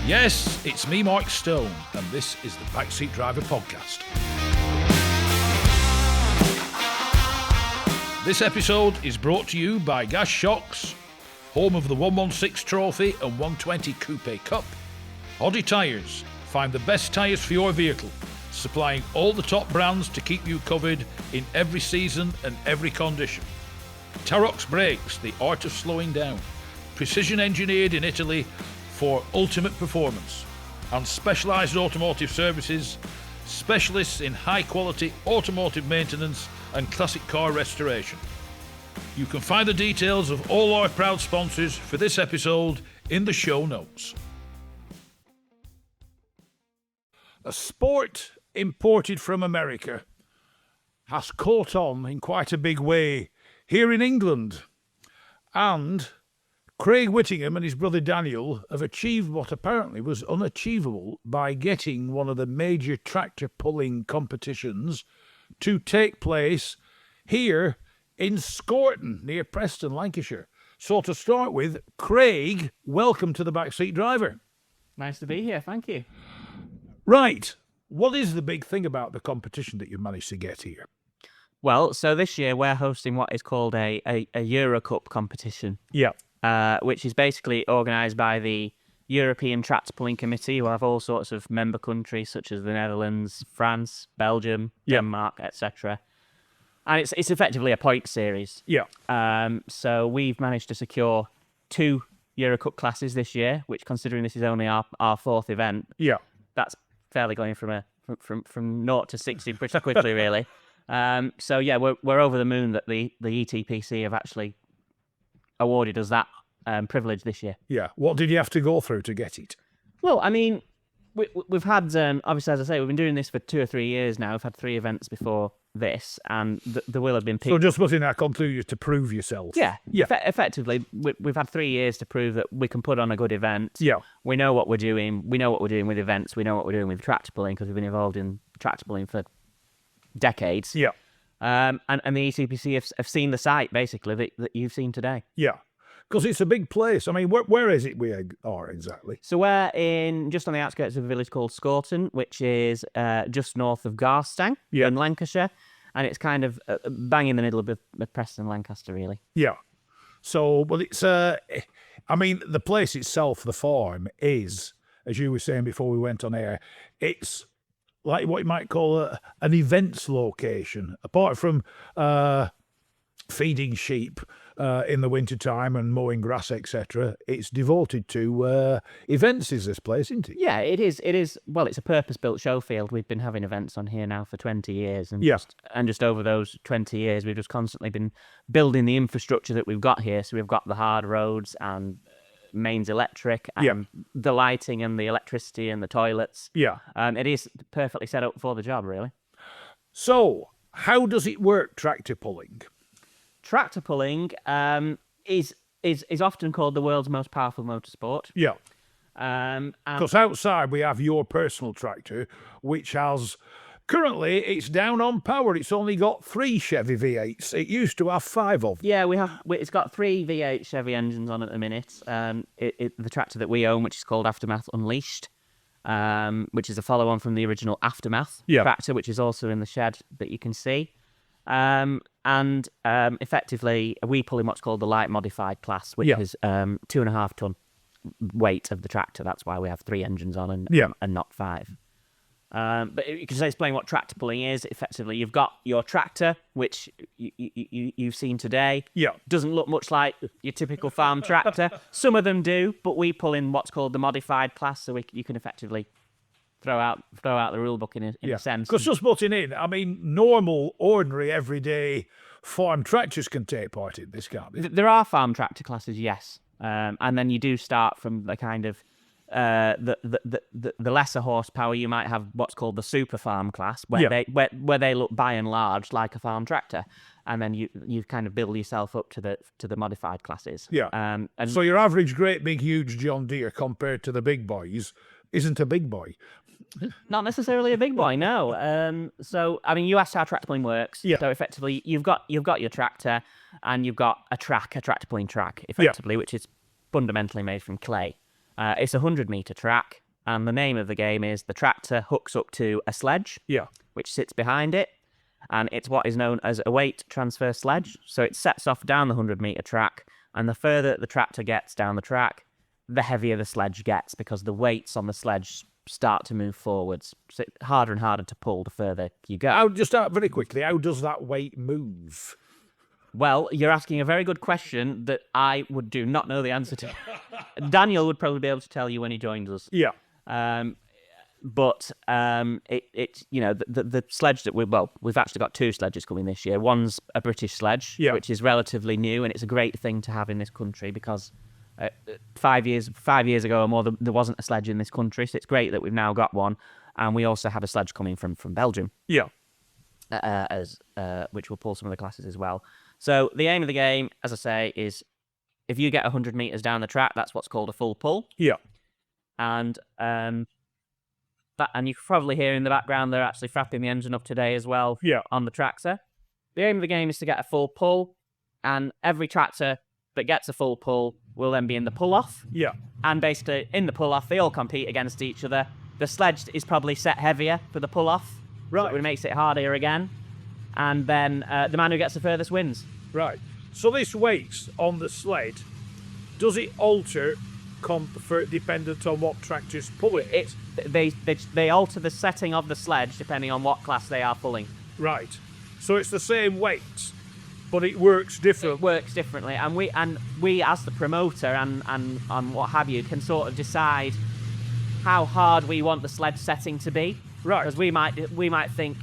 Yes, it's me, Mike Stone, and this is the Backseat Driver Podcast. This episode is brought to you by Gas Shocks, home of the 116 Trophy and 120 Coupe Cup. Oddy Tyres, find the best tyres for your vehicle, supplying all the top brands to keep you covered in every season and every condition. Tarox Brakes, the art of slowing down, precision engineered in Italy for ultimate performance, and Specialised Automotive Services, specialists in high-quality automotive maintenance and classic car restoration. You can find the details of all our proud sponsors for this episode in the show notes. A sport imported from America has caught on in quite a big way here in England, and Craig Whittingham and his brother Daniel have achieved what apparently was unachievable by getting one of the major tractor pulling competitions to take place here in Scorton, near Preston, Lancashire. So to start with, Craig, welcome to the Backseat Driver. Nice to be here, thank you. Right, what is the big thing about the competition that you managed to get here? Well, so this year we're hosting what is called a Euro Cup competition. Yeah. Which is basically organised by the European Tractor Pulling Committee, who have all sorts of member countries such as the Netherlands, France, Belgium, Denmark, etc. And it's effectively a point series. Yeah. So we've managed to secure 2 Euro Cup classes this year, which, considering this is only our fourth event, that's fairly going from 0 to 60 pretty quickly, really. So yeah, we're over the moon that the ETPC have actually awarded us that privilege this year. Yeah. What did you have to go through to get it? Well, I mean, we've had, obviously, as I say, we've been doing this for 2 or 3 years now. We've had 3 events before this, and the will have been picked. So just putting that conclusion to prove yourself. Yeah. Effectively, we've had 3 years to prove that we can put on a good event. Yeah. We know what we're doing. We know what we're doing with events. We know what we're doing with tractor pulling, because we've been involved in tractor pulling for decades. Yeah. And the ETPC have seen the site, basically, that you've seen today. Yeah. Because it's a big place. I mean, where is it we are exactly? So we're just on the outskirts of a village called Scorton, which is just north of Garstang in Lancashire. And it's kind of bang in the middle of Preston, Lancaster, really. Yeah. So, but it's, I mean, the place itself, the farm, is, as you were saying before we went on air, it's like what you might call an events location. Apart from feeding sheep in the wintertime and mowing grass, etc., it's devoted to events, is this place, isn't it? Yeah, it is. Well, it's a purpose-built show field. We've been having events on here now for 20 years. And just over those 20 years, we've just constantly been building the infrastructure that we've got here. So we've got the hard roads and mains electric and the lighting and the electricity and the toilets. Yeah. It is perfectly set up for the job, really. So, how does it work, tractor pulling? Tractor pulling is often called the world's most powerful motorsport. Yeah. Because outside we have your personal tractor, which has, currently it's down on power. It's only got 3 Chevy V8s. It used to have 5 of them. Yeah, it's got 3 V8 Chevy engines on at the minute. The tractor that we own, which is called Aftermath Unleashed, which is a follow-on from the original Aftermath tractor, which is also in the shed that you can see. And effectively, we pull in what's called the light modified class, which is 2.5 ton weight of the tractor. That's why we have 3 engines on and not 5. But you can explain what tractor pulling is. Effectively, you've got your tractor, which you've seen today. Yeah, doesn't look much like your typical farm tractor. Some of them do, but we pull in what's called the modified class, so you can effectively throw out the rule book in a sense. Because just putting in, I mean, normal, ordinary, everyday farm tractors can take part in this, can't they? There are farm tractor classes, yes, and then you do start from the kind of the lesser horsepower. You might have what's called the super farm class, where they look by and large like a farm tractor, and then you kind of build yourself up to the modified classes. Yeah. And so your average great big huge John Deere compared to the big boys isn't a big boy. Not necessarily a big boy, no. So, I mean, you asked how tractor pulling works. Yeah. So, effectively, you've got your tractor, and you've got a tractor pulling track, effectively, which is fundamentally made from clay. It's a 100-metre track, and the name of the game is the tractor hooks up to a sledge, which sits behind it, and it's what is known as a weight transfer sledge. So it sets off down the 100-metre track, and the further the tractor gets down the track, the heavier the sledge gets, because the weights on the sledge start to move forwards. So it's harder and harder to pull the further you go. Just very quickly, how does that weight move? Well, you're asking a very good question that I do not know the answer to. Daniel would probably be able to tell you when he joins us. Yeah. But it's the sledge that we've actually got 2 sledges coming this year. One's a British sledge, which is relatively new, and it's a great thing to have in this country because 5 years ago or more, there wasn't a sledge in this country. So it's great that we've now got one, and we also have a sledge coming from Belgium. Yeah. Which will pull some of the classes as well. So the aim of the game, as I say, is if you get 100 meters down the track, that's what's called a full pull. Yeah. And you can probably hear in the background they're actually frapping the engine up today as well. Yeah. On the tractor. The aim of the game is to get a full pull, and every tractor that gets a full pull will then be in the pull off. Yeah. And basically in the pull off, they all compete against each other. The sledge is probably set heavier for the pull off. Right. So it makes it harder again. And then the man who gets the furthest wins. Right. So this weight on the sled, does it alter dependent on what tractor's pulling it? They alter the setting of the sledge depending on what class they are pulling. Right. So it's the same weight, but it works differently. It works differently, and we as the promoter and what have you can sort of decide how hard we want the sledge setting to be. Right. Because we might think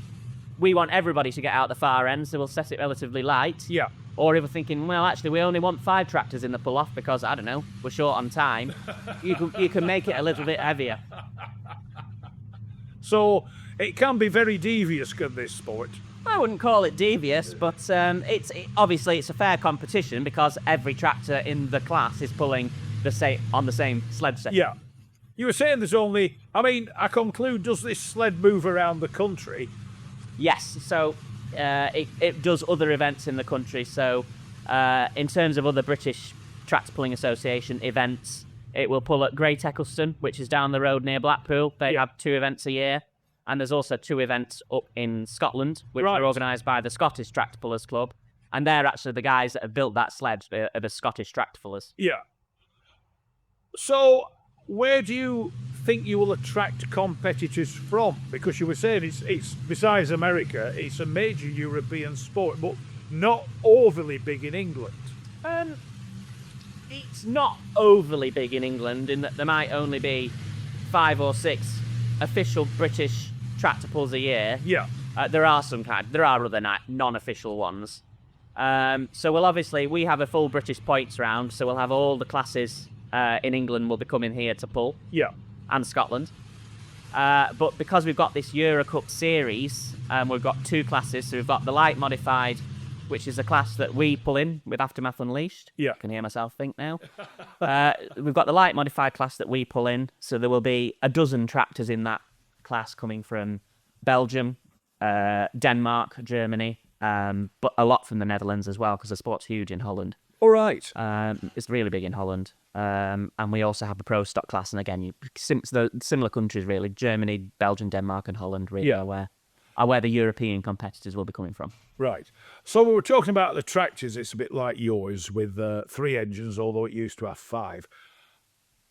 we want everybody to get out the far end, so we'll set it relatively light. Yeah. Or if we're thinking, well, actually, we only want 5 tractors in the pull-off because, I don't know, we're short on time, you can make it a little bit heavier. So it can be very devious, can this sport? I wouldn't call it devious, but obviously it's a fair competition because every tractor in the class is pulling on the same sled set. Yeah. You were saying there's only... I conclude, does this sled move around the country? Yes, so it does other events in the country. So in terms of other British Tractor Pulling Association events, it will pull at Great Eccleston, which is down the road near Blackpool. They have 2 events a year. And there's also 2 events up in Scotland, which are organised by the Scottish Tractor Pullers Club. And they're actually the guys that have built that sled, are the Scottish Tractor Pullers. Yeah. So where do you think you will attract competitors from? Because you were saying it's besides America, it's a major European sport, but not overly big in England. It's not overly big in England in that there might only be 5 or 6 official British tractor pulls a year. Yeah. There are other non-official ones. So we have a full British points round, so we'll have all the classes in England will be coming here to pull. Yeah. And Scotland. But because we've got this Euro Cup series, we've got 2 classes. So we've got the light modified, which is a class that we pull in with Aftermath Unleashed. Yeah. I can hear myself think now. We've got the light modified class that we pull in. So there will be a dozen tractors in that class coming from Belgium, Denmark, Germany, but a lot from the Netherlands as well, because the sport's huge in Holland. All right. It's really big in Holland. And we also have the pro stock class. And again, similar countries, really. Germany, Belgium, Denmark, and Holland really are where the European competitors will be coming from. Right. So we were talking about the tractors. It's a bit like yours with 3 engines, although it used to have 5.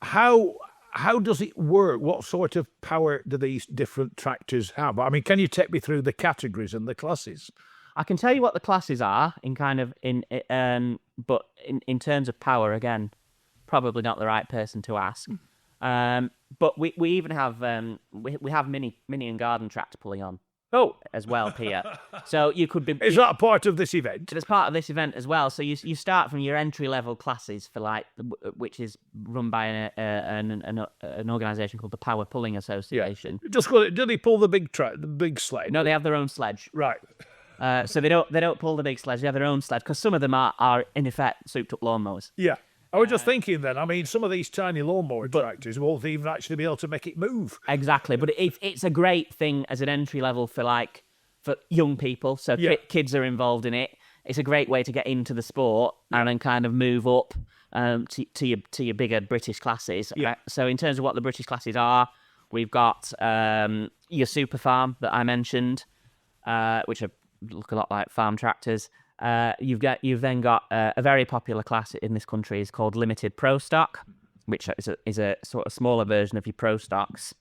How does it work? What sort of power do these different tractors have? Can you take me through the categories and the classes? I can tell you what the classes are but in terms of power, again, probably not the right person to ask. But we even have we have mini and garden tractor pulling on. Oh, as well, Pia. So you could be. Is that a part of this event? It's part of this event as well. So you start from your entry level classes which is run by an organisation called the Power Pulling Association. Yeah. Just do they pull the big sled? No, they have their own sledge. Right. So they don't pull the big sledge. They have their own sledge because some of them are in effect souped up lawnmowers. Yeah. I was just thinking then, some of these tiny lawnmower tractors won't even actually be able to make it move. Exactly, but it's a great thing as an entry level for young people, so kids are involved in it. it's a great way to get into the sport and then kind of move up to your bigger British classes. Yeah. So in terms of what the British classes are, we've got your super farm that I mentioned, which look a lot like farm tractors. You've then got a very popular class in this country is called Limited Pro Stock, which is a sort of smaller version of your Pro Stocks.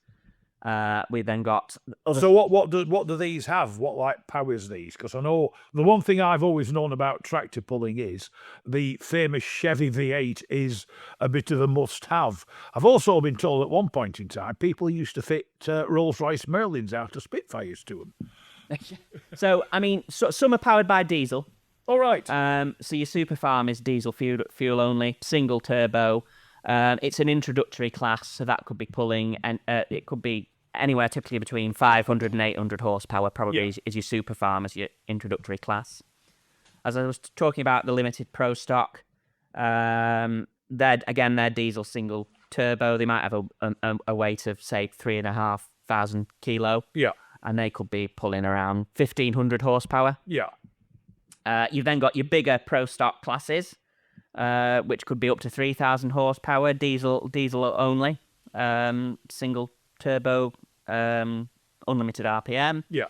We then got So what do these have? What like powers these? Because I know the one thing I've always known about tractor pulling is the famous Chevy V8 is a bit of a must-have. I've also been told at one point in time people used to fit Rolls-Royce Merlins out of Spitfires to them. So I mean, some are powered by diesel. All right. So your super farm is diesel fuel only, single turbo. It's an introductory class, so that could be pulling, and it could be anywhere typically between 500 and 800 horsepower, probably is your super farm as your introductory class. As I was talking about the Limited Pro Stock, they're diesel single turbo. They might have a weight of, say, 3,500 kilo. Yeah. And they could be pulling around 1,500 horsepower. Yeah. You've then got your bigger Pro Stock classes, which could be up to 3,000 horsepower, diesel only, single turbo, unlimited RPM. Yeah.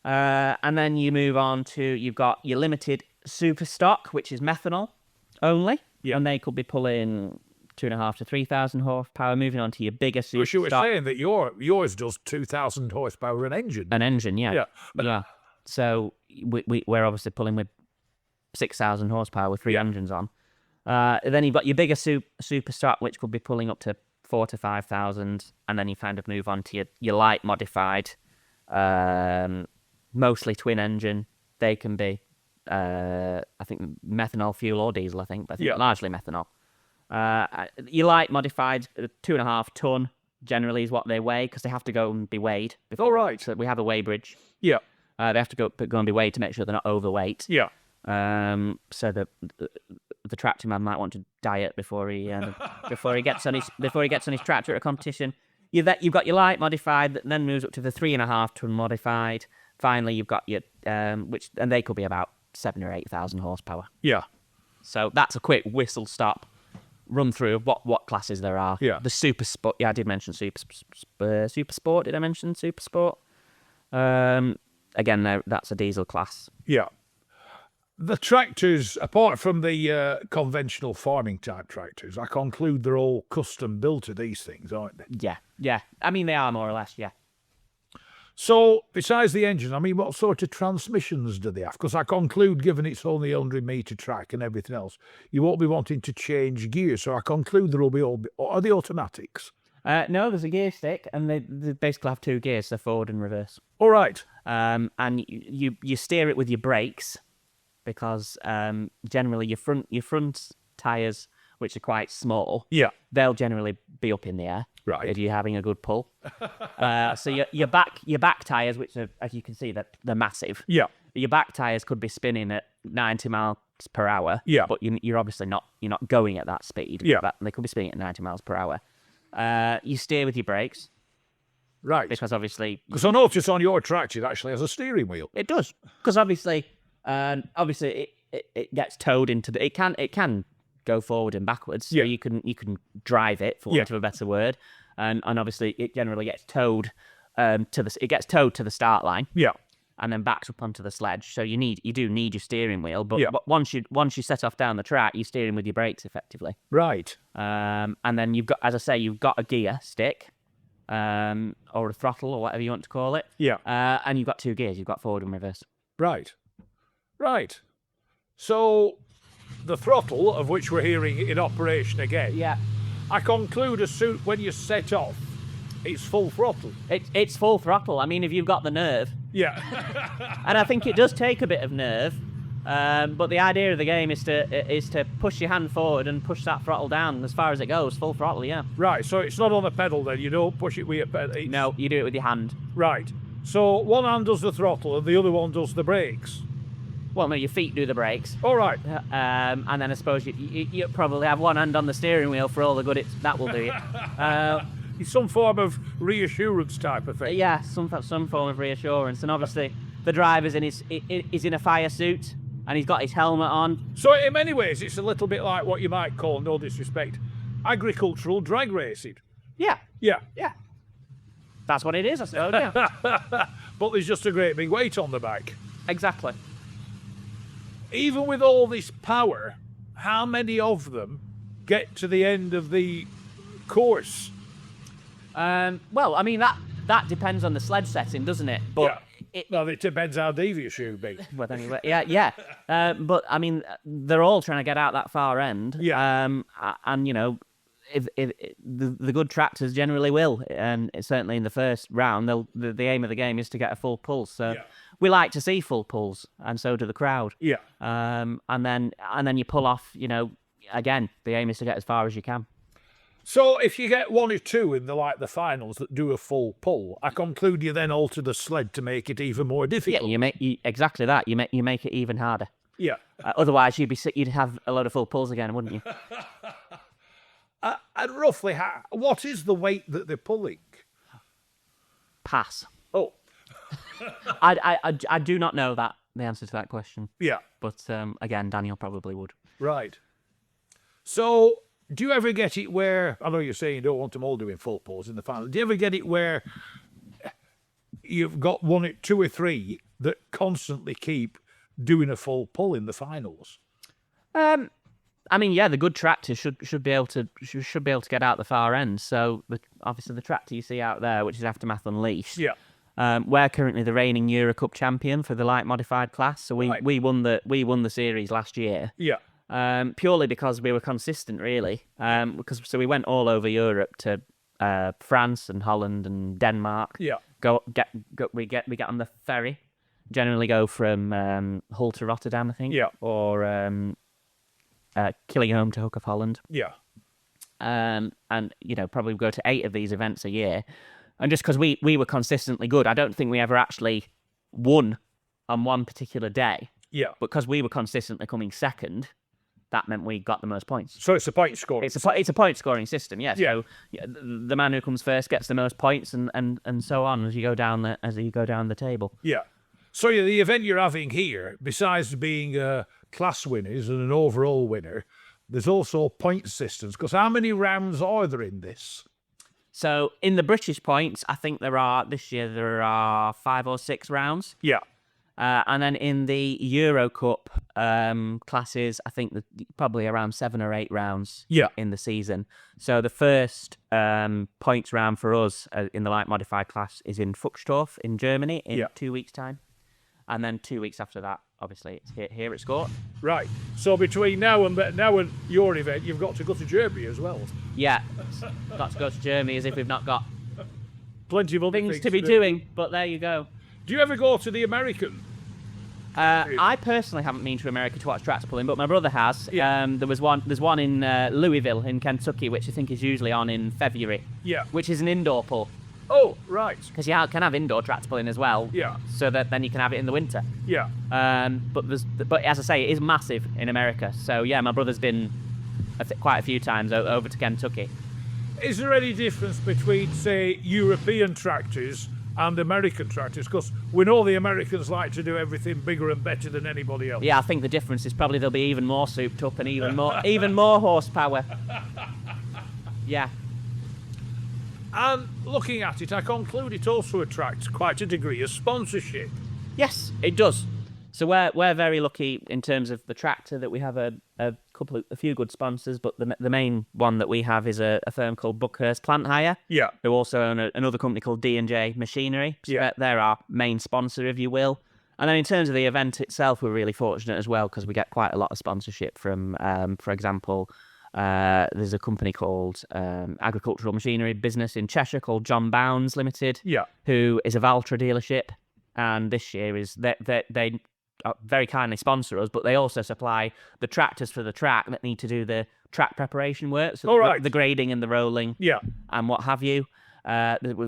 And then you move on to, you've got your Limited Super Stock, which is methanol only. Yeah. And they could be pulling 2,500 to 3,000 horsepower. Moving on to your bigger Super Stock. You were Stock. saying that yours does 2,000 horsepower an engine. An engine, yeah. Yeah. Yeah. So we're obviously pulling with 6,000 horsepower with three engines on. Then you've got your bigger super stock, which could be pulling up to 4,000 to 5,000, and then you kind of move on to your light modified, mostly twin engine. They can be, I think, methanol fuel or diesel. I think largely methanol. Your light modified 2.5 ton generally is what they weigh, because they have to go and be weighed. All right. So we have a weigh bridge. Yeah. They have to go and be weighed to make sure they're not overweight. Yeah. So the tractor man might want to diet before he gets on his tractor at a competition. You've got your light modified that then moves up to the 3.5 ton modified. Finally, you've got your and they could be about 7,000 or 8,000 horsepower. Yeah. So that's a quick whistle stop run through of what classes there are. Yeah. The super sport. Yeah, I did mention super sport. Did I mention super sport? Again, that's a diesel class. Yeah. The tractors, apart from the conventional farming type tractors, I conclude they're all custom built to these things, aren't they? Yeah. I mean, they are more or less, yeah. So, besides the engine, I mean, what sort of transmissions do they have? Because I conclude, given it's only 100-metre track and everything else, you won't be wanting to change gears. So I conclude there will be are they automatics? No, there's a gear stick, and they basically have two gears, they're forward and reverse. All right. And you steer it with your brakes, because generally your front tyres, which are quite small, they'll generally be up in the air. Right. If you're having a good pull. So your back tyres, which are, as you can see, they're massive. Yeah. Your back tyres could be spinning at 90 miles per hour. Yeah. But you're obviously not going at that speed. Yeah. But they could be spinning at 90 miles per hour. You steer with your brakes. Right. Because obviously... Because I noticed on your tractor it actually has a steering wheel. It does. Because obviously it gets towed into the... It can go forward and backwards. So you can drive it, for want of a better word. And obviously it generally gets towed to the start line. Yeah. And then backs up onto the sledge. So you do need your steering wheel, but once you set off down the track, you're steering with your brakes effectively. Right. And then you've got a gear stick, or a throttle, or whatever you want to call it. Yeah. And you've got two gears. You've got forward and reverse. Right. So the throttle, of which we're hearing in operation again. Yeah. I conclude when you set off, it's full throttle. It's full throttle. I mean, if you've got the nerve. Yeah. And I think it does take a bit of nerve. But the idea of the game is to push your hand forward and push that throttle down as far as it goes, full throttle, yeah. Right, so it's not on a pedal then, you don't push it with your pedal. No, you do it with your hand. Right, so one hand does the throttle and the other one does the brakes. Well, no, your feet do the brakes. All right. And then I suppose you probably have one hand on the steering wheel for all the good that will do it. It's some form of reassurance type of thing. Yeah, some form of reassurance. And obviously the driver's in a fire suit. and he's got his helmet on. So in many ways, it's a little bit like what you might call, no disrespect, agricultural drag racing. Yeah. Yeah. Yeah. That's what it is, I suppose, yeah. But there's just a great big weight on the back. Exactly. Even with all this power, how many of them get to the end of the course? Well, I mean, that depends on the sled setting, doesn't it? But it depends how devious you be. Well, anyway, yeah. But, I mean, they're all trying to get out that far end. Yeah. And, you know, if the good tractors generally will, and certainly in the first round, the aim of the game is to get a full pull. So we like to see full pulls, and so do the crowd. Yeah. And then you pull off. You know, again, the aim is to get as far as you can. So if you get one or two in the finals that do a full pull, I conclude you then alter the sled to make it even more difficult. Yeah, exactly that. You make it even harder. Yeah. Otherwise, you'd have a lot of full pulls again, wouldn't you? And roughly, what is the weight that they're pulling? Pass. Oh. I do not know the answer to that question. Yeah. But again, Daniel probably would. Right. So, do you ever get it where, I know you're saying you don't want them all doing full pulls in the final, do you ever get it where you've got two or three that constantly keep doing a full pull in the finals? I mean, yeah, the good tractors should be able to get out the far end. So obviously the tractor you see out there, which is Aftermath Unleashed. Yeah. We're currently the reigning Euro Cup champion for the light modified class. So we won the series last year. Yeah. Purely because we were consistent, really. So we went all over Europe to France and Holland and Denmark. Yeah. We get on the ferry. Generally go from Hull to Rotterdam, I think. Yeah. Or Killingham to Hook of Holland. Yeah. And, you know, probably go to 8 of these events a year. And just because we were consistently good, I don't think we ever actually won on one particular day. Yeah. But because we were consistently coming second, that meant we got the most points. So it's a point scoring. It's a point scoring system, yes. Yeah. So the man who comes first gets the most points, and so on as you go down the table. Yeah. So the event you're having here, besides being class winners and an overall winner, there's also point systems. Because how many rounds are there in this? So in the British points, I think this year there are 5 or 6 rounds. Yeah. And then in the Euro Cup classes, I think probably around 7 or 8 rounds in the season. So the first points round for us in the light modified class is in Fuchstorf in Germany in 2 weeks' time. And then 2 weeks after that, obviously, it's here at Scorton. Right. So between now and your event, you've got to go to Germany as well. Yeah. Got to go to Germany as if we've not got plenty of other things to be doing. But there you go. Do you ever go to the American? I personally haven't been to America to watch tractor pulling, but my brother has. Yeah. There's one in Louisville in Kentucky, which I think is usually on in February. Yeah. Which is an indoor pull. Oh, right. Because you can have indoor tractor pulling as well. Yeah. So that then you can have it in the winter. Yeah. But as I say, it is massive in America. So yeah, my brother's been quite a few times over to Kentucky. Is there any difference between, say, European tractors and American tractors? Because we know the Americans like to do everything bigger and better than anybody else. Yeah, I think the difference is probably they'll be even more souped up and even more horsepower. Yeah. And looking at it, I conclude it also attracts quite a degree of sponsorship. Yes, it does. So we're very lucky in terms of the tractor that we have a few good sponsors, but the main one that we have is a firm called Buckhurst Plant Hire. Yeah. Who also own another company called D&J Machinery. So yeah. They're our main sponsor, if you will. And then in terms of the event itself, we're really fortunate as well because we get quite a lot of sponsorship from, for example, there's a company called Agricultural Machinery Business in Cheshire called John Bounds Limited, who is a Valtra dealership, and this year is they very kindly sponsor us, but they also supply the tractors for the track that need to do the track preparation work, so the grading and the rolling, and what have you. There's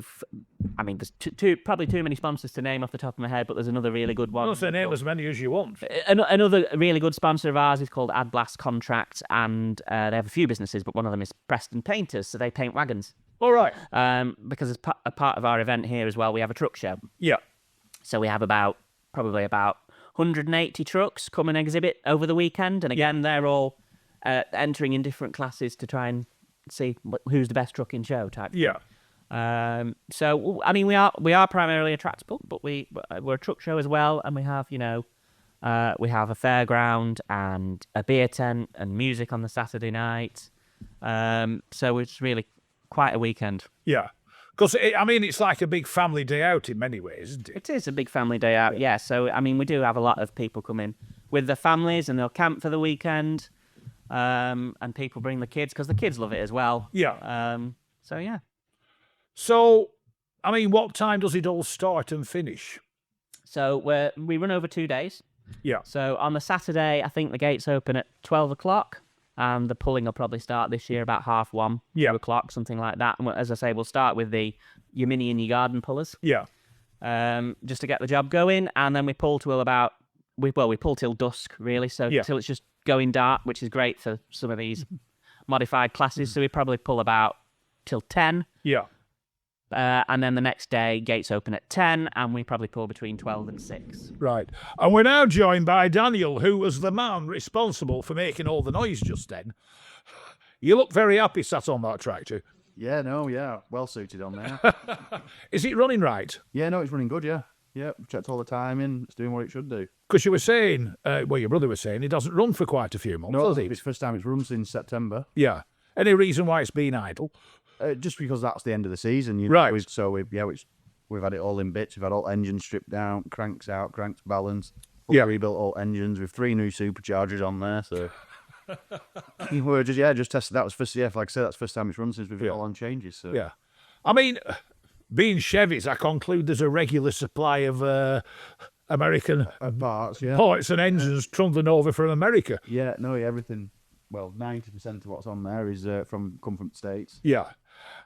probably too many sponsors to name off the top of my head, but there's another really good one. Don't say name as many as you want. Another really good sponsor of ours is called AdBlast Contracts, and they have a few businesses, but one of them is Preston Painters, so they paint wagons. All right. Because as a part of our event here as well, we have a truck show. Yeah. So we have probably about 180 trucks come and exhibit over the weekend. And again, they're all entering in different classes to try and see who's the best truck in show type. Yeah. So, I mean, we are primarily a tractable, but we're a truck show as well. And we have, we have a fairground and a beer tent and music on the Saturday night. So it's really quite a weekend. Yeah. Because, it's like a big family day out in many ways, isn't it? It is a big family day out, yeah. So, I mean, we do have a lot of people come in with their families and they'll camp for the weekend. And people bring the kids because the kids love it as well. Yeah. So, yeah. So, what time does it all start and finish? So, we run over 2 days. Yeah. So, on the Saturday, I think the gates open at 12 o'clock. And the pulling will probably start this year about 1:30, 2 o'clock, something like that. And as I say, we'll start with your mini and your garden pullers. Yeah. Just to get the job going. And then we pull till we pull till dusk, really. So till it's just going dark, which is great for some of these modified classes. So we probably pull about till 10. Yeah. And then the next day, gates open at 10, and we probably pull between 12 and 6. Right. And we're now joined by Daniel, who was the man responsible for making all the noise just then. You look very happy sat on that tractor. Yeah, well suited on there. Is it running right? Yeah, no, it's running good, yeah. Yeah, checked all the timing, it's doing what it should do. Because you were saying, your brother was saying, it doesn't run for quite a few months, does it? It's the first time it's run since September. Yeah. Any reason why it's been idle? Just because that's the end of the season. Right. So we've had it all in bits. We've had all engines stripped down, cranks out, cranks balanced. Rebuilt all engines with 3 new superchargers on there. So we're just tested. That was first. Yeah, like I said, that's the first time it's run since we've got all on changes. So yeah, being Chevys, I conclude there's a regular supply of American parts, parts and engines trundling over from America. Yeah, everything. Well, 90% of what's on there is come from the States. Yeah.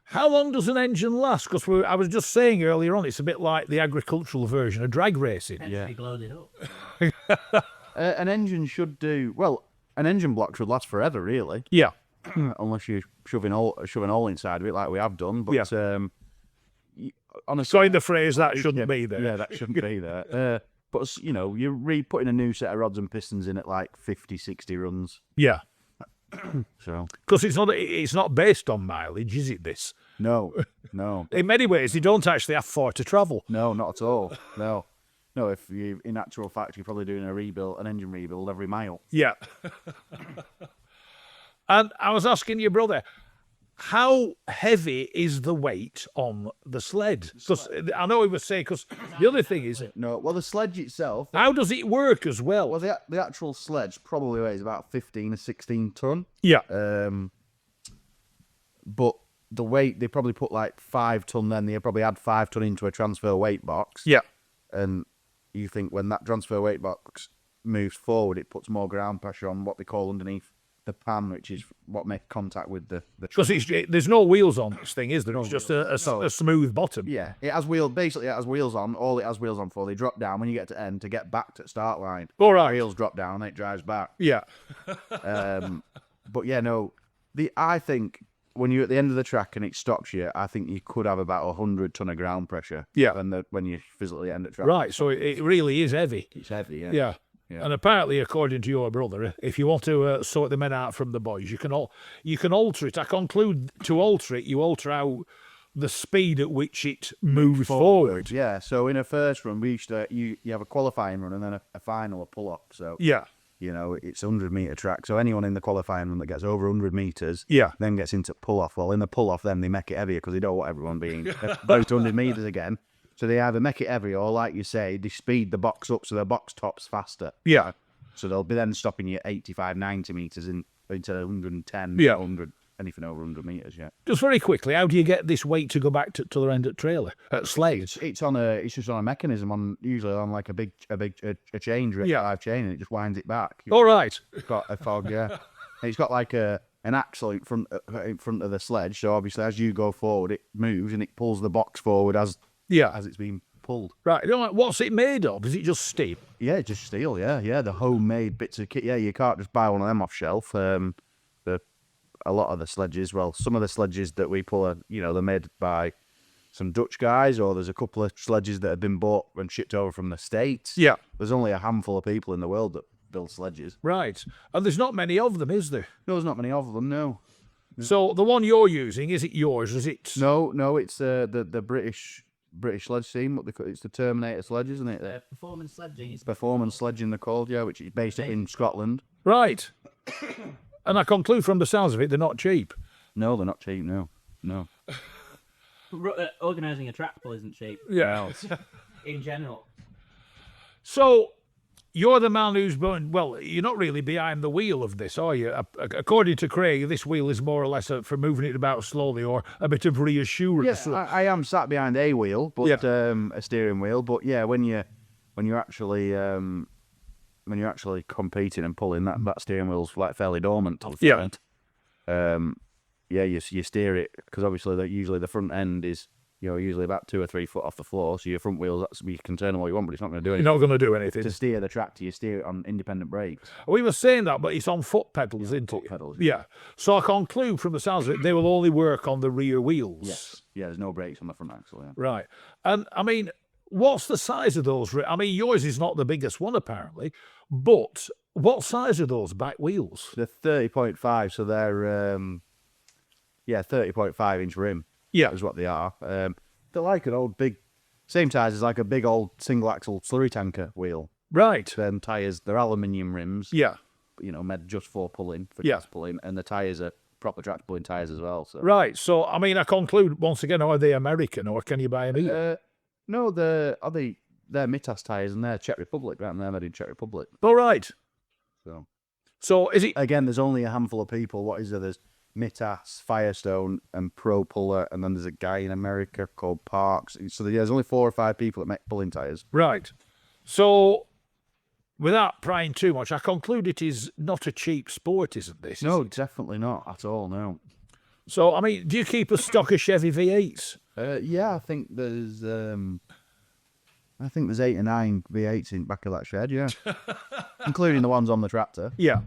How long does an engine last? Because I was just saying earlier on, it's a bit like the agricultural version of drag racing. Yeah. Load it up. An engine should do well. An engine block should last forever, really. Yeah. Unless you're shoving all inside of it, like we have done. But honestly, so in the phrase that shouldn't be there. Yeah, that shouldn't be there. But you're putting a new set of rods and pistons in at like 50, 60 runs. Yeah. So, because it's not based on mileage, is it? This no. In many ways, they don't actually have far to travel. No, not at all. No. If you, in actual fact, you're probably doing an engine rebuild every mile. Yeah. And I was asking your brother, how heavy is the weight on the sled? Because I know he was saying, because the other thing is... No, well, the sledge itself... How does it work as well? Well, the actual sledge probably weighs about 15 or 16 ton. Yeah. But the weight, they probably put like 5 ton then. They probably add 5 ton into a transfer weight box. Yeah. And you think when that transfer weight box moves forward, it puts more ground pressure on what they call underneath the pan, which is what makes contact with the because there's no wheels on this thing, is there? It's just a smooth bottom. Yeah, it has wheels. Basically, it has wheels on. All it has wheels on for, they drop down when you get to end to get back to the start line. All right. Wheels drop down and it drives back. Yeah. But yeah, no. I think when you're at the end of the track and it stops you, I think you could have about 100 ton of ground pressure. Yeah. When you physically end at track. Right. So it really is heavy. It's heavy. Yeah. Yeah. Yeah. And apparently, according to your brother, if you want to sort the men out from the boys, you can alter it. I conclude to alter it, you alter out the speed at which it moves forward. Yeah. So in a first run, we used to you have a qualifying run and then a final, a pull up. So yeah, it's a 100-meter track. So anyone in the qualifying run that gets over 100 meters, then gets into pull off. Well, in the pull off, then they make it heavier because they don't want everyone being about 100 meters again. So they either make it heavy or, like you say, they speed the box up so the box tops faster. Yeah. So they'll be then stopping you at 85, 90 metres into 110, 100, anything over 100 metres, yeah. Just very quickly, how do you get this weight to go back to the end of the trailer? At sleighs? It's just on a mechanism, usually on like a chain, drive chain, and it just winds it back. All right. It's got a fog, yeah. And it's got like an axle in front of the sledge, so obviously as you go forward, it moves and it pulls the box forward as it's being pulled. Right. What's it made of? Is it just steel? Yeah, just steel, yeah. The homemade bits of kit. Yeah, you can't just buy one of them off shelf. A lot of the sledges, well, some of the sledges that we pull are, they're made by some Dutch guys, or there's a couple of sledges that have been bought and shipped over from the States. Yeah. There's only a handful of people in the world that build sledges. Right. And there's not many of them, is there? No, there's not many of them, no. So the one you're using, is it yours? Is it? No, it's the British sledge team. It's the Terminator sledges, isn't it? Performance sledging. Performance sledging, they're called, yeah, which is based up in Scotland. Right. And I conclude from the sounds of it, they're not cheap. No, they're not cheap, no. Organising a track pull isn't cheap. Yeah. In general. So, you're the man who's well, you're not really behind the wheel of this, are you? According to Craig, this wheel is more or less for moving it about slowly or a bit of reassurance. Yes, I am sat behind a wheel, but a steering wheel. But yeah, when you're actually competing and pulling, that steering wheel's like fairly dormant. Yeah. You steer it because obviously usually the front end is usually about 2 or 3 foot off the floor, so your front wheels, you can turn them all you want, but it's not going to do anything. You're not going to do anything. To steer the tractor, you steer it on independent brakes. We were saying that, but it's on foot pedals, isn't it? Foot pedals. Yeah. So I conclude from the sounds of it, they will only work on the rear wheels. Yes. Yeah, there's no brakes on the front axle, yeah. Right. And, I mean, what's the size of those? I mean, yours is not the biggest one, apparently, but what size are those back wheels? They're 30.5, so they're, 30.5-inch rim. Yeah. Is what they are. They're like an old same size as like a big old single axle slurry tanker wheel. Right. Then tyres, they're aluminium rims. Yeah. Made just for pulling, pulling, and the tyres are proper track pulling tyres as well. So. Right. So, I mean, I conclude once again, are they American or can you buy them here? No, they're Mitas tyres and they're Czech Republic, right? And they're made in Czech Republic. All right. So is it... Again, there's only a handful of people. What is there? There's Mitas, Firestone, and Pro Puller, and then there's a guy in America called Parks. So there's only 4 or 5 people that make pulling tyres. Right. So, without prying too much, I conclude it is not a cheap sport, isn't this? No, definitely not at all, no. So, I mean, do you keep a stock of Chevy V8s? Yeah, I think there's 8 or 9 V8s in the back of that shed, yeah. Including the ones on the tractor. Yeah.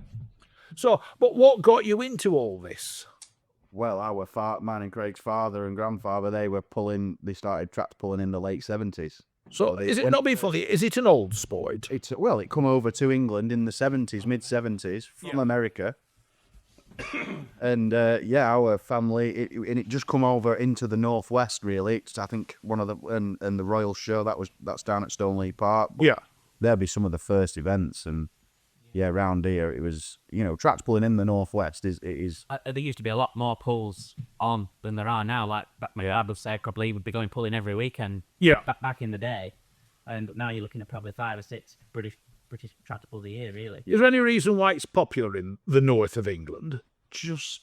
So, but what got you into all this? Well, mine and Craig's father and grandfather, they started tractor pulling in the late 70s. So is it not be funny? Is it an old sport? It come over to England in the 70s, mid-70s, from America. And our family, it just come over into the northwest. Really, it's, I think one of the and the Royal Show that's down at Stoneleigh Park. But there'll be some of the first events, and around here it was tractor pulling in the northwest is. There used to be a lot more pulls on than there are now. Like my dad would say, I probably would be going pulling every weekend. Yeah, back in the day, and now you're looking at probably 5 or 6 British tractor pulls a year. Really, is there any reason why it's popular in the north of England? Just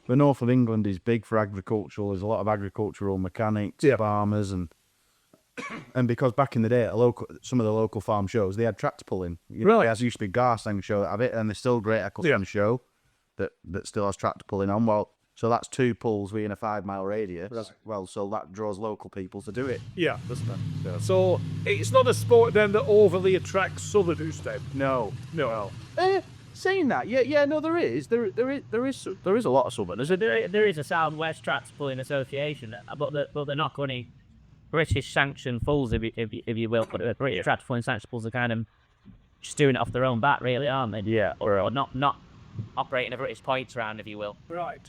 the north of England is big for agricultural. There's a lot of agricultural mechanics, farmers, and because back in the day at some of the local farm shows, they had tractor pulling. There used to be a Garsang show that have it, and there's still Great Eccleston show that still has tractor pulling on. Well, so that's 2 pulls within a 5-mile radius. Right. Well, so that draws local people to do it. Yeah, doesn't it? Yeah. So it's not a sport then that overly attracts Southerners then? No. Saying that, no, there is a lot of Southerners. There is a Southwest Tractor Pulling Association, but they're not any British sanctioned pulls, if you will. But British Tractor Pulling sanctioned pulls are kind of just doing it off their own bat, really, aren't they? Yeah. Or not operating a British points round, if you will. Right.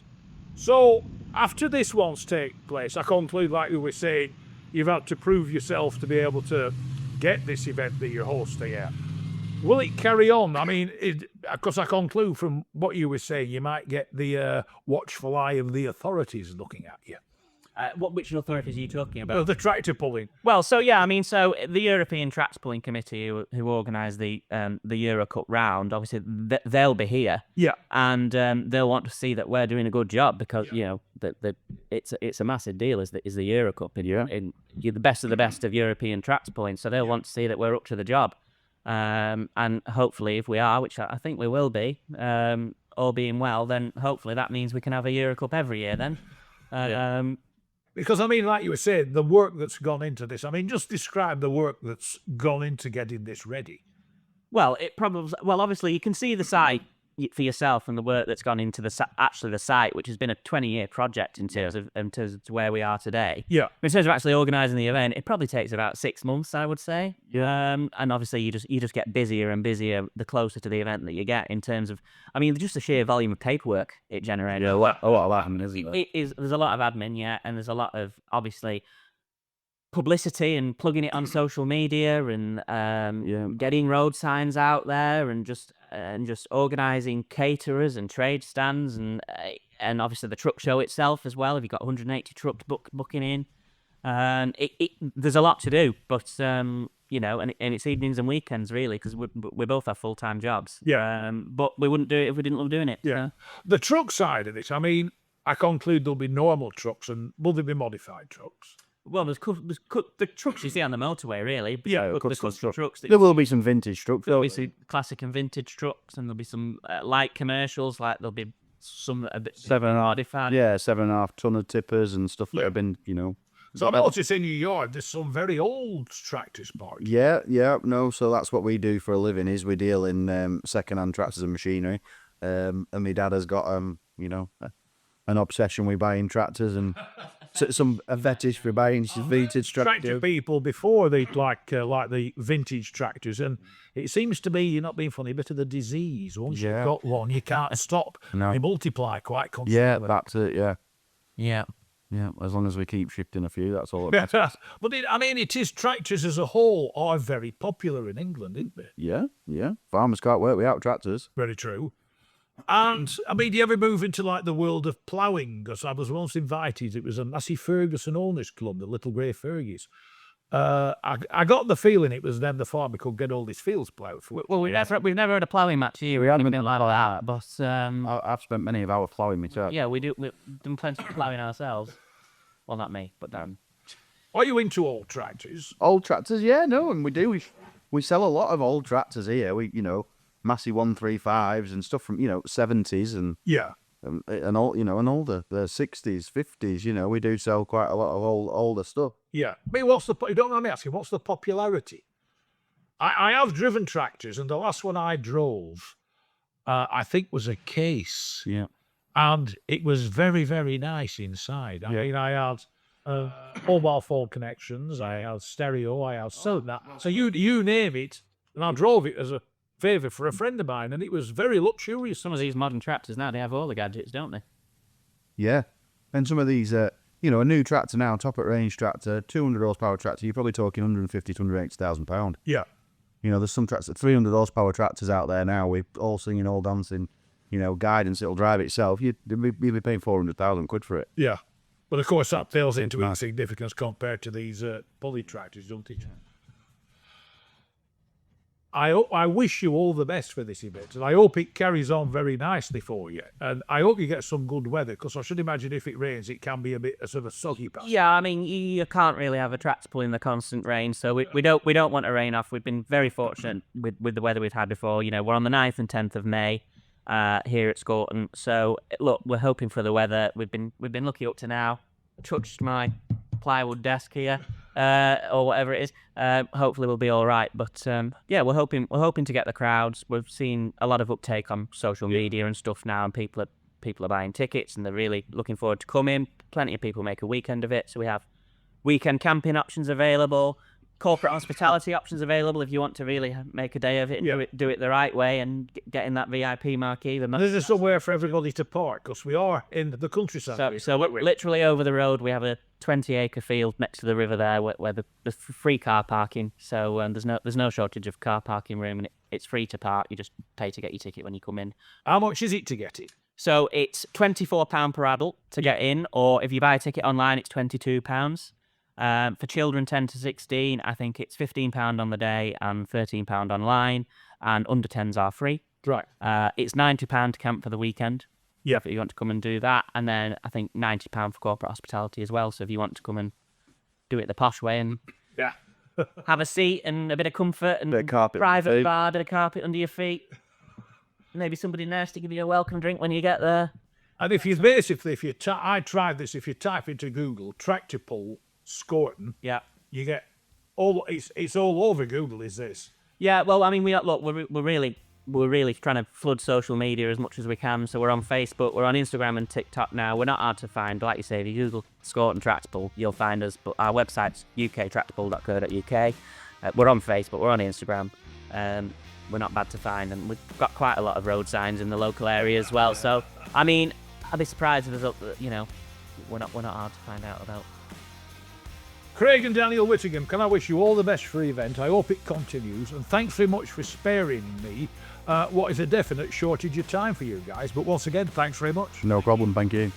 So after this one's take place, I conclude, like we were saying, you've had to prove yourself to be able to get this event that you're hosting at. Will it carry on? I mean, because I conclude from what you were saying, you might get the watchful eye of the authorities looking at you. Which authorities are you talking about? The tractor pulling. Well, so the European Tractor Pulling Committee who organised the Euro Cup round, obviously they'll be here. Yeah. And they'll want to see that we're doing a good job because it's a massive deal. Is the Euro Cup? And you're the best of the best of European tractor pulling, so they'll want to see that we're up to the job. And hopefully, if we are, which I think we will be, all being well, then hopefully that means we can have a Euro Cup every year then. Because, I mean, like you were saying, the work that's gone into this, I mean, just describe the work that's gone into getting this ready. Well, obviously, you can see the site for yourself and the work that's gone into the site, which has been a 20-year project in terms of where we are today. Yeah. In terms of actually organising the event, it probably takes about 6 months, I would say. Yeah. And obviously you just get busier and busier the closer to the event that you get. In terms of, I mean, just the sheer volume of paperwork it generated. Yeah, a lot of admin, isn't there? There's a lot of admin, yeah, and there's a lot of obviously publicity and plugging it on social media and getting road signs out there and just organising caterers and trade stands and obviously the truck show itself as well. If you've got 180 trucks booking in, and there's a lot to do, but and it's evenings and weekends really, because we both have full-time jobs. Yeah. But we wouldn't do it if we didn't love doing it. Yeah. The truck side of it, I mean, I conclude there'll be normal trucks and will there be modified trucks? Well, there's the trucks you see on the motorway, really. Yeah, the custom trucks. There will be some vintage trucks. There'll be some classic and vintage trucks, and there'll be some light commercials. Like there'll be some that are a bit 7.5 modified. Yeah, 7.5 ton of tippers and stuff that have been, So I noticed in your yard there's some very old tractors parked. Yeah, no. So that's what we do for a living. Is we deal in second-hand tractors and machinery. And my dad has got an obsession with buying tractors and a fetish for buying vintage tractors. Tractor people before they like the vintage tractors, and it seems to be, you're not being funny, a bit of the disease. Once you've got one, you can't stop. No. They multiply quite constantly. Yeah, that's it. Yeah. Yeah. As long as we keep shifting a few, that's all. It But it is tractors as a whole are very popular in England, isn't they? Yeah. Farmers can't work without tractors. Very true. And, do you ever move into, the world of ploughing? Because I was once invited. It was a Massey Ferguson Owners Club, the Little Grey Fergies. I got the feeling it was then the farmer could get all his fields ploughed. Well, we've never had a ploughing match here. We haven't been like that, but... I've spent many of hours ploughing myself. Yeah, we do. We've done plenty of ploughing ourselves. Well, not me, but Darren. Are you into old tractors? Old tractors, yeah, no, and we do. We sell a lot of old tractors here. We, Massey 135s and stuff from 70s and all and older, the 60s, 50s. We do sell quite a lot of older stuff. Yeah, I mean, you don't mind me asking, what's the popularity? I have driven tractors, and the last one I drove, I think was a Case. Yeah, and it was very, very nice inside. I mean, I had mobile phone connections, I had stereo, I had that. So you name it, and I drove it as a favour for a friend of mine, and it was very luxurious. Some of these modern tractors now, they have all the gadgets, don't they? Yeah, and some of these, a new tractor now, top at range tractor, 200 horsepower tractor, you're probably talking 150 to 180,000 £100,000. Yeah. There's some tractors, 300 horsepower tractors out there now with all singing, all dancing, guidance, it'll drive itself. You'd be paying 400,000 quid for it. Yeah. But of course that pales into insignificance compared to these pulley tractors, don't it? I wish you all the best for this event, and I hope it carries on very nicely for you. And I hope you get some good weather, because I should imagine if it rains, it can be a bit of a soggy patch. Yeah, I mean, you can't really have a tractor pulling the constant rain, so we don't want a rain off. We've been very fortunate with the weather we've had before. We're on the 9th and 10th of May here at Scorton, so look, we're hoping for the weather. We've been lucky up to now. Touched my plywood desk here. Or whatever it is. Hopefully we'll be all right. But we're hoping to get the crowds. We've seen a lot of uptake on social media and stuff now, and people are buying tickets, and they're really looking forward to coming. Plenty of people make a weekend of it. So we have weekend camping options available, corporate hospitality options available if you want to really make a day of it and do it the right way and get in that VIP marquee. There's somewhere for everybody to park, because we are in the countryside. So we're literally over the road. We have a 20-acre field next to the river there where there's free car parking. So there's no shortage of car parking room, and it's free to park. You just pay to get your ticket when you come in. How much is it to get it? So it's £24 per adult to get in, or if you buy a ticket online, it's £22. For children 10 to 16, I think it's £15 on the day and £13 online, and under 10s are free. Right. It's £90 to camp for the weekend. Yeah. If you want to come and do that, and then I think £90 for corporate hospitality as well. So if you want to come and do it the posh way and have a seat and a bit of comfort and bit of carpet private bar, bit of carpet under your feet, maybe somebody nice to give you a welcome drink when you get there. And if you I tried this, if you type into Google tractor pull Scorton, you get it's all over Google. Is this? Yeah, well, I mean, we're really we're really trying to flood social media as much as we can. So we're on Facebook, we're on Instagram and TikTok now. We're not hard to find. Like you say, if you Google Scorton Tractable, you'll find us. But our website's uktractable.co.uk. We're on Facebook, we're on Instagram. We're not bad to find, and we've got quite a lot of road signs in the local area as well. So, I mean, I'd be surprised if there's, you know, we're not hard to find out about. Craig and Daniel Whittingham, can I wish you all the best for the event? I hope it continues, and thanks very much for sparing me what is a definite shortage of time for you guys. But once again, thanks very much. No problem, thank you.